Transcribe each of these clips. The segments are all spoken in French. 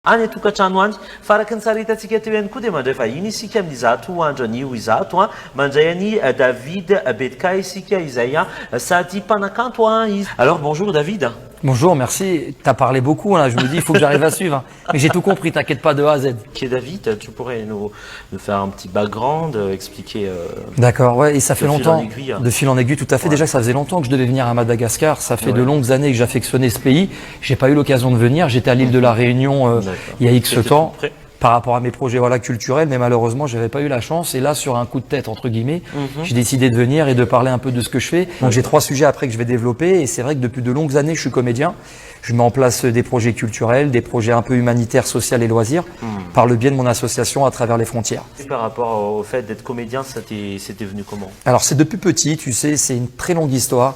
Any tokantrano any faraky ny tsaritatsika teo ihany koa dia mandray vahiny isika amin'izato andranio izato mandray any David Betka isika izay sady mpanakanto izy. Alors bonjour David. Bonjour, merci. Tu as parlé beaucoup, là. Je me dis, il faut que j'arrive à suivre. Mais j'ai tout compris, t'inquiète pas, de A à Z. Qui est David? Tu pourrais nous faire un petit background, expliquer. D'accord, ouais, et ça fait longtemps. Aiguille, de fil en aiguille, tout à fait. Ouais. Déjà, ça faisait longtemps que je devais venir à Madagascar. Ça fait de longues années que j'affectionnais ce pays. J'ai pas eu l'occasion de venir. J'étais à l'île de la Réunion il y a X temps. Par rapport à mes projets culturels, mais malheureusement, j'avais pas eu la chance. Et là, sur un coup de tête, entre guillemets, j'ai décidé de venir et de parler un peu de ce que je fais. Donc, j'ai 3 sujets après que je vais développer. Et c'est vrai que depuis de longues années, je suis comédien. Je mets en place des projets culturels, des projets un peu humanitaires, sociaux et loisirs, par le biais de mon association à travers les frontières. Et par rapport au fait d'être comédien, c'était venu comment? Alors, c'est depuis petit, tu sais, c'est une très longue histoire.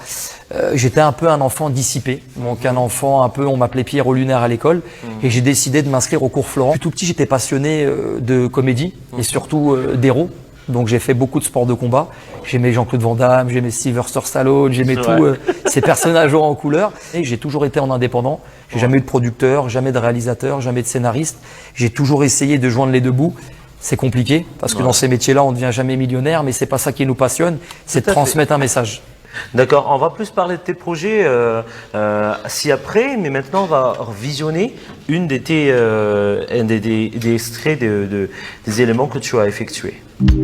J'étais un peu un enfant dissipé, donc un enfant un peu, on m'appelait Pierrot Lunaire à l'école, et j'ai décidé de m'inscrire au cours Florent. Depuis tout petit, j'étais passionné de comédie et surtout d'héros. Donc j'ai fait beaucoup de sports de combat. J'aimais Jean-Claude Van Damme, j'aimais Sylvester Stallone, j'aimais tous ces personnages en couleur. Et j'ai toujours été en indépendant. J'ai jamais eu de producteur, jamais de réalisateur, jamais de scénariste. J'ai toujours essayé de joindre les deux bouts. C'est compliqué parce que dans ces métiers-là, on ne devient jamais millionnaire, mais c'est pas ça qui nous passionne, c'est de transmettre un message. D'accord, on va plus parler de tes projets ci-après, mais maintenant on va visionner une des des extraits des éléments que tu as effectués. Vite,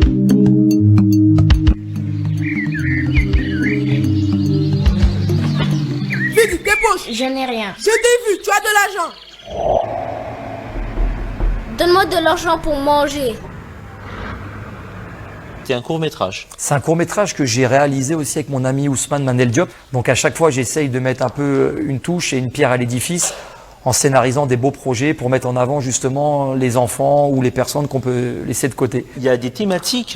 dépose. Je n'ai rien. Je t'ai vu, tu as de l'argent. Donne-moi de l'argent pour manger. C'est un court-métrage. C'est un court-métrage que j'ai réalisé aussi avec mon ami Ousmane Manel Diop. Donc à chaque fois, j'essaye de mettre un peu une touche et une pierre à l'édifice en scénarisant des beaux projets pour mettre en avant justement les enfants ou les personnes qu'on peut laisser de côté. Il y a des thématiques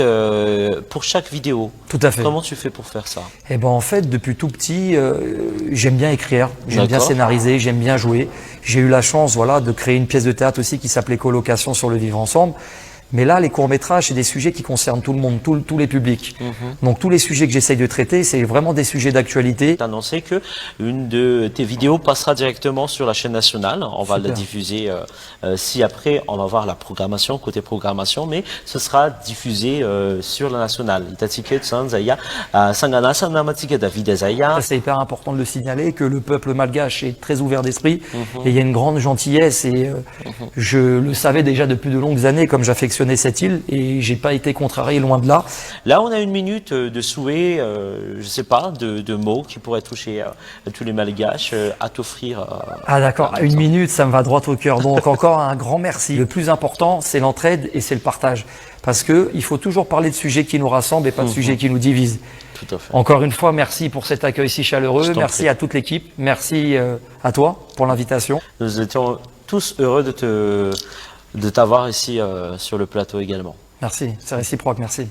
pour chaque vidéo. Tout à fait. Comment tu fais pour faire ça? Eh ben en fait, depuis tout petit, j'aime bien écrire, j'aime bien scénariser, j'aime bien jouer. J'ai eu la chance, de créer une pièce de théâtre aussi qui s'appelait Colocation sur le vivre ensemble. Mais là, les courts-métrages, c'est des sujets qui concernent tout le monde, tous les publics. Donc tous les sujets que j'essaye de traiter, c'est vraiment des sujets d'actualité. Tu as annoncé que une de tes vidéos passera directement sur la chaîne nationale. On va la diffuser après, on va voir la programmation, côté programmation, mais ce sera diffusé sur la nationale. C'est hyper important de le signaler, que le peuple malgache est très ouvert d'esprit et il y a une grande gentillesse et je le savais déjà depuis de longues années comme j'affectionne cette île et j'ai pas été contrarié, loin de là. Là, on a une minute de souhait, je sais pas, de mots qui pourraient toucher tous les Malgaches à t'offrir. Ah d'accord, une minute, ça me va droit au cœur. Donc encore un grand merci. Le plus important, c'est l'entraide et c'est le partage. Parce que il faut toujours parler de sujets qui nous rassemblent et pas de sujets qui nous divisent. Tout à fait. Encore une fois, merci pour cet accueil si chaleureux. Merci à toute l'équipe. Merci à toi pour l'invitation. Nous étions tous heureux de t'avoir ici sur le plateau également. Merci, c'est réciproque, merci.